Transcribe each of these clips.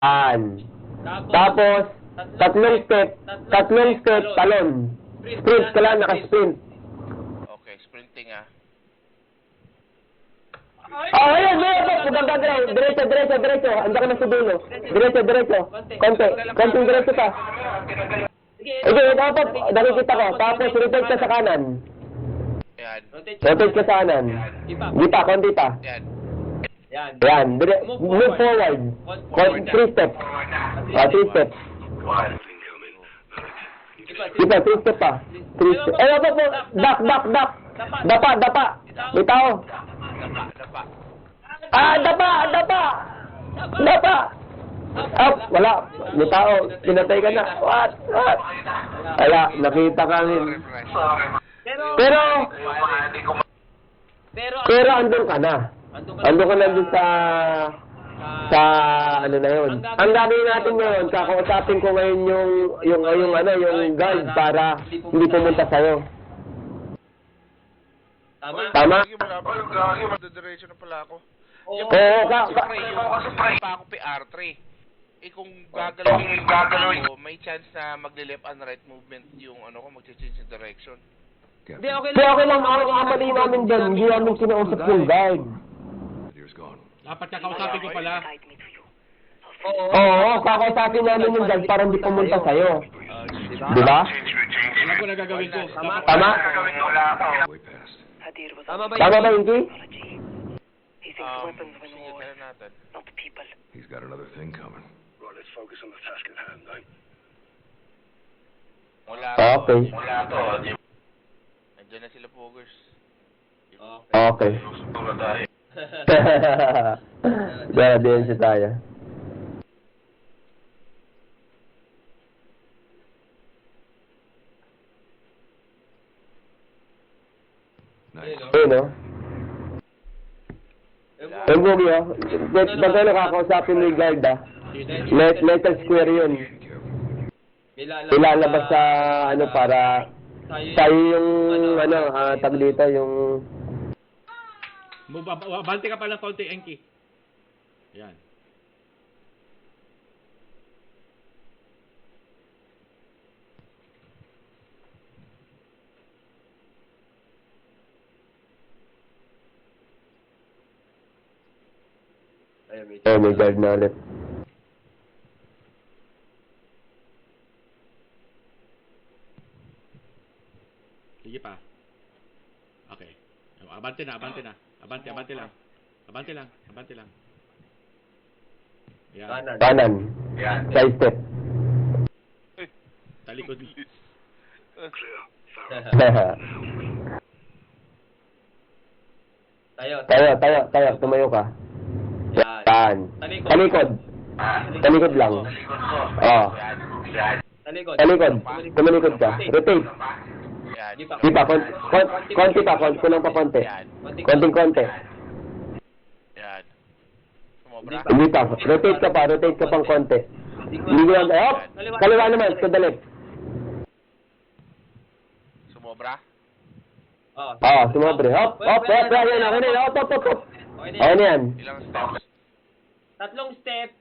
Yan. Tapos, tatlong step, talon. Sprint ka lang, naka-sprint. Okay, sprinting ah. Oh, ayun, pagkang gagawin. Diretso. Andiyan ka na sa dulo. Diretso. Konting diretso pa. Sige, dapat, nakikita ko. Tapos, rotate ka sa kanan. Yan. Rotate ka sa kanan. Konti pa. Yan. Move forward. 3 steps. 3 steps. Diba, 3 steps pa. 3 steps. Eh, po. Duck. Dapa. May tao. Dapa. Wala. May tao. Pinatay ka na. What? Wala. Nakita ka rin. Pero andun ka na. Andun ka na dun sa ano na yun. Ang gagawin natin ngayon, kakausapin ko ngayon yung guard para hindi pumunta sa'yo. Tama? Gagi, madadiretso na pala ako. Oo, pa ako PR3. Kung gagalawin ko, may chance na magle-left and right movement yung mag-change yung direction. Hindi, okay lang. Ang mali namin dyan, hindi namin kinausap yung guard. Dapat kakausapin ko pala. Oo, kakausapin namin yung guard para hindi pumunta sa'yo. Diba? Alam ko na gagawin ko. Tama? Tama ba, Inky? Sige, tayo natin. He's got another thing coming. Right, let's focus on the task at hand, mate. Okay. Andiyan na sila Poggers. Okay. Din si tayo. Nice. No? Yung Boogie, baga nakakausapin mo yung guard, metal square yun. Ilalabas sa, para sa'yo yung, tag dito, yung... Bante ka pala konti, Enki. Yan. May guard na ulit. Sige pa. Okay. Abante lang. Abante lang. Yan. Kanan. Side step. Talikod. Tayo. Tumayo ka. Yan. Talikod lang. Oh. Talikod. Tumalikod ka. Rotate. Di pa, konti pa, kulang pa konti. Konting-konti. Yan. Sumobra. Hindi pa, rotate ka pang konti. Hindi ko lang, kaliwa naman, kadalip. Sumobra. Sumobra. Hop, yan, okay na, hop. Okay na yan. Ilang steps? Tatlong step,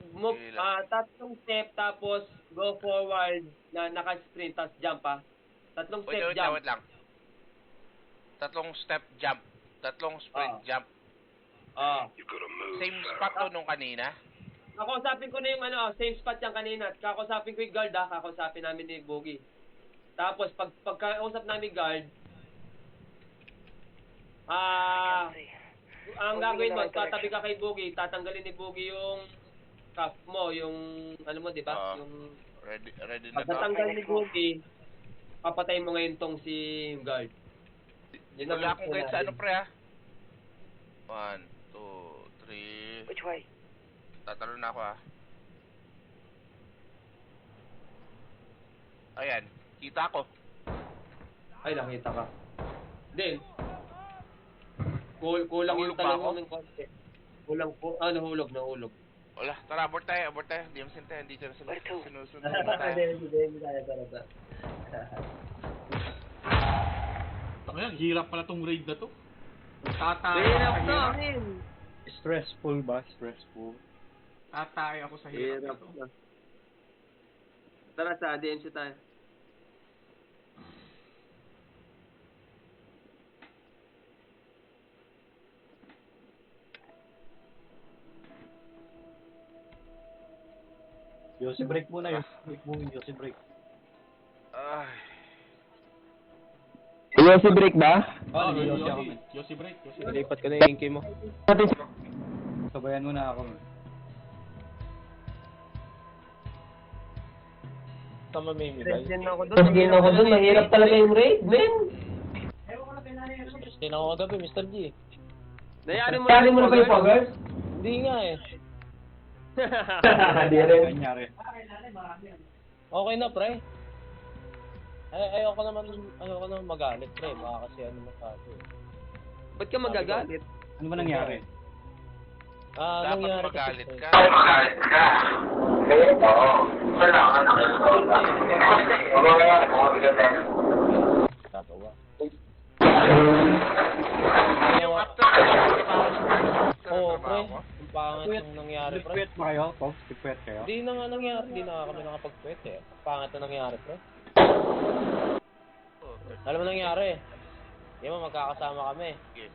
tapos go forward na naka-sprint, tapos jump pa. Tatlong step jump. Wait lang. Tatlong step jump. Tatlong sprint jump. Same spot to nung kanina? Kakausapin ko na yung same spot yung kanina. Kakausapin ko yung guard kakausapin namin ni Boogie. Tapos pagkausap namin guard, ang gagawin mo, tatabi ka kay Boogie, tatanggalin ni Boogie yung cuff mo, yung di ba? Yung ready na pagkatanggal ni Boogie, papatay mo ngayon tong si guard. Wala akong guide sa pre 1, 2, 3. Which way? Tatalo na ako Ayan, kita ko. Ay, nakita ka. Then, kulang yung talong ng konti. Kulang po. Nahulog. Wala, tara, abort tayo. Di mo sintahan, dito na sila. Sinusunod na tayo. Hindi tayo. Tangan, hirap pala tong raid na to. Hirap to, amin. Stressful ba? Stressful. Atay ako sa hirap Hirap nito. na. Tara sa DMC tayo. Yossi break muna, Yossi break. Ay. Yung si break ba? Oh, Yossi ako. Yossi break. Nalipat ko na yung inky mo. Sabayan mo na ako. Tama may Stress din ako doon. Stress din ako dun. Mahirap talaga yung raid, men. Stress din ako kagabi, Mr. G. Nayari mo na ba yung poggers? Hindi nga eh. Di rin. Kanyari. Okay na, pre. Ayoko naman magalit, pre. Baka kasi ano masyado eh. Ba't ka magagalit? Ano ba nangyari? Dapat Nangyari magalit kasi, ka. Tatawa. Yung after Oo, pre. trabaho ko. Ang pangit yung nangyari, pre. Nagpwet ba kayo? Pops, nagpwet kayo? Hindi na nga nangyari. Hindi na nga kami nakapag-pwet eh. Ang pangit na nangyari, pre. Oh, Alam mo nangyari? Di ba magkakasama kami. Sige.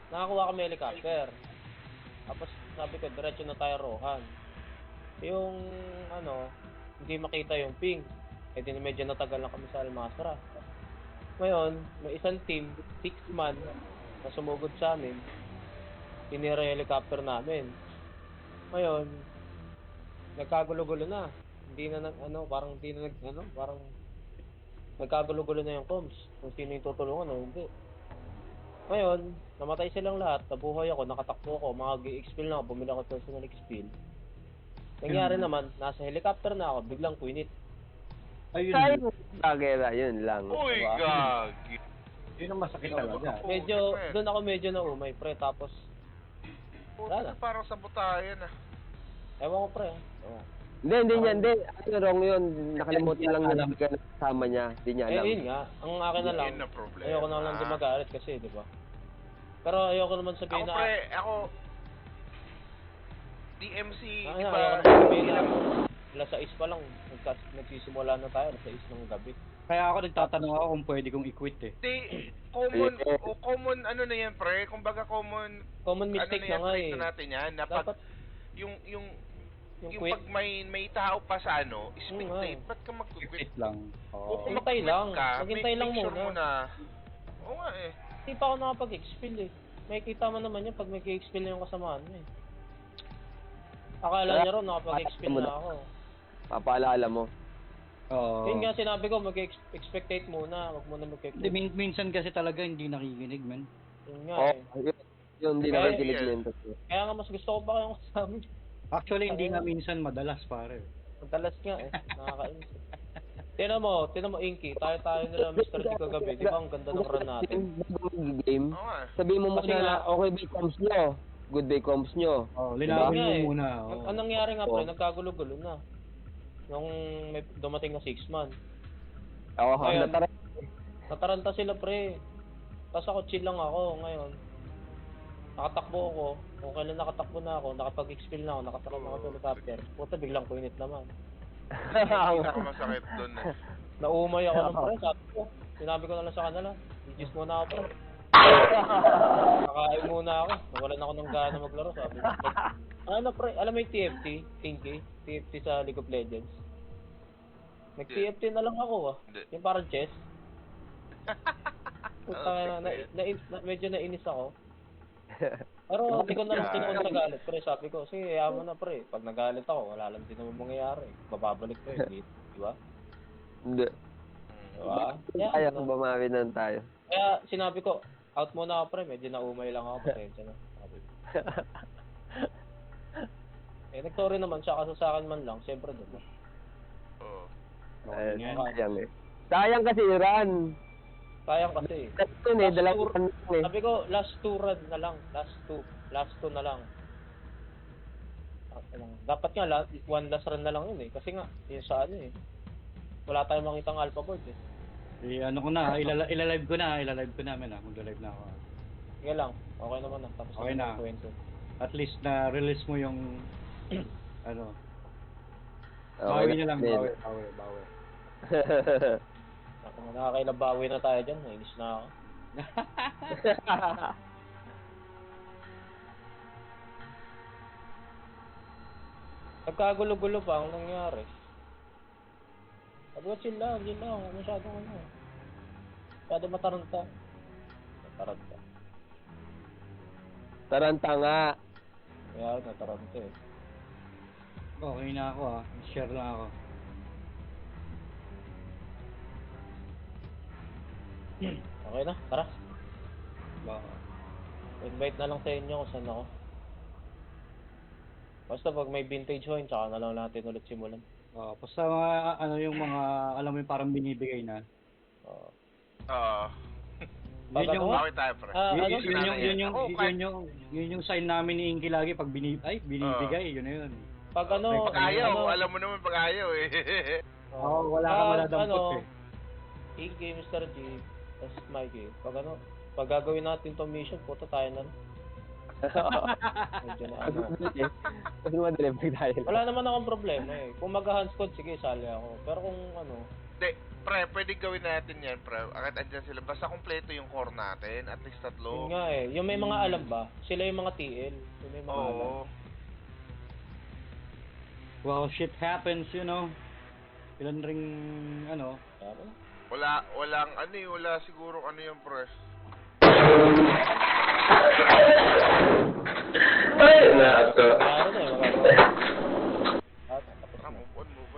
Nakakuha kami helicopter. Tapos sabi ko, diretso na tayo Rohan. Yung hindi makita yung ping. Eh di medyo natagal na kami sa Almasra. Ngayon, may isang team, 6 man, na sumugod sa amin. Tinira yung helicopter namin. Ngayon, nagkagulo-gulo na. Hindi na parang nagkagulo-gulo na yung comms. Kung sino yung tutulungan o hindi. Ngayon, namatay silang lahat, nabuhay ako, nakatakbo ako, mag-i-expel na ako, bumili ako personal expel. Nangyari naman, nasa helicopter na ako, biglang quinit. Ayun. Sayang bagay na, yun lang. Uy, Diba? gagi. Yun ang masakit talaga. Doon ako medyo naumay, pre, tapos, wala na. Parang sabutayan ah. Ewan ko, pre. Hindi. Ano wrong yun? Nakalimutan lang niya na kasama niya. Hindi niya alam. Yun nga, ang akin na lang, Yun na problema. ayoko na lang din magalit kasi, di ba? Pero ayoko naman sabihin Ako na, pre, ako DMC, di ayoko ba? naman sabihin na, alas 6 pa lang, nagsisimula na tayo, alas 6 ng gabi. Kaya ako nagtatanong ako kung pwede kong i-quit eh. Di, common ano na yan pre, kumbaga common Common mistake ano na nga trait eh. na natin yan, na pag, Dapat, yung yung yung quit, pag may tao pa sa ano, spectate, Oo nga. ba't ka mag-quit? I-quit lang. O Oo. kung Hintay mag-quit lang. ka, Maghintay lang make sure muna. mo na. Oo nga eh. hindi pa ako nakapag-expel eh. May kita mo naman yan pag mag-expel na yung kasamaan mo eh. Akala niya ron nakapag-expel na ako. Papaalala mo. Oo. Yun nga sinabi ko, mag-expectate muna, wag muna mag-expect. Hindi, minsan kasi talaga hindi nakikinig, man. Yun nga Oh, eh. yun din Kaya- naman kinikinig. Kaya nga mas gusto ko pa kayong kasama. Actually, hindi nga minsan madalas, pare. Madalas nga eh, nakakainis. Tinan mo, Inky, tayo nila Mr. G kagabi, di ba ang ganda ng run natin? Game. Oo nga. Sabihin mo Kasi muna na nga- okay ba yung comms nyo? Good ba yung comms nyo? Oh, Yun linawin nga mo eh. muna. oo. Ang nangyari nga pre, Oo. nagkagulo-gulo na. Nung may dumating na 6 man. Ako, Ayun. natara. Nataranta sila pre. Tapos ako chill lang ako ngayon. Nakatakbo ako. Kung kailan nakatakbo na ako, nakapag-expel na ako, nakatakbo na ako sa helicopter. Puta, biglang kuinit naman. Hindi ako masakit doon eh. Naumay ako ng pre, sabi ko. Sinabi ko na lang sa kanila, i-juice muna ako pre. Nakain muna ako. Nawalan ako ng gana maglaro, sabi ko. Ano pre, alam mo yung TFT? Inky? TFT sa League of Legends? Nag-TFT na lang ako ah. Hindi. Yung parang chess. Puta, medyo nainis ako. Pero hindi ko na lang tinukon sa galit, pre. Sabi ko, sige, hayaan mo na, pre. Pag nagalit ako, wala lang din naman mangyayari. Bababalik ko yun, di ba? Hindi. Di ba? Kaya kung bumawinan tayo. Kaya sinabi ko, out muna ako, pre. Medyo naumay lang ako, pasensya na. Sabi ko. Nag-sorry naman siya, kaso sa akin man lang, siyempre diba? Oo. Sayang eh. Sayang kasi Iran. Sayang kasi. Kasi yun eh, dalawang run eh. Sabi ko, last 2 run na lang. Last 2 na lang. Dapat nga, one last run na lang yun eh. Kasi nga, yun sa ano eh. Wala tayong makitang alpha board eh. Ano ko na, ilalive ko na, magla-live na ako. Sige lang, okay naman na. Tapos Okay na. Kwento. At least na release mo yung ano. Okay Bawi na lang, din. bawi. Ako, nakakailang bawi na tayo dyan. Nainis na ako. Nagkagulo-gulo pa ang nangyari. Sabi ko, chill lang. Huwag masyadong ano. Masyadong mataranta. Mataranta. Taranta nga. Kaya nataranta eh. Okay na ako share lang ako. Okay na, tara. Baka. Invite na lang sa inyo kung saan ako. Basta pag may vintage wine, tsaka na lang natin ulit simulan. Basta mga ano yung mga alam mo yung parang binibigay na. Oo. Oo. Pag Yun yung ano? Okay tayo, pre. Yun yung sign namin ni Inky lagi pag binibigay, yun na yun. Pag ano, Pag ayaw, ano, alam mo naman pag ayaw eh. Wala ka maladampot eh. Inky, Mr. G, tapos Mikey. Pag ano, pag gagawin natin tong mission, puto tayo na. Medyo na ano. Kasi madali tayo. Wala naman akong problema eh. Kung mag-hand squad, sige, sali ako. Pero kung ano, Hindi, pre, pwede gawin natin yan, pre. Akit andyan sila. Basta kumpleto yung core natin. At least yun tatlo. nga eh. Yung may mga alam ba? Sila yung mga TL. Yung may mga alam. Oo. Well, shit happens, you know. Ilan ring ano. Tama. Wala siguro ano yung pre. Ay, nako. Klaro na eh, magagawa.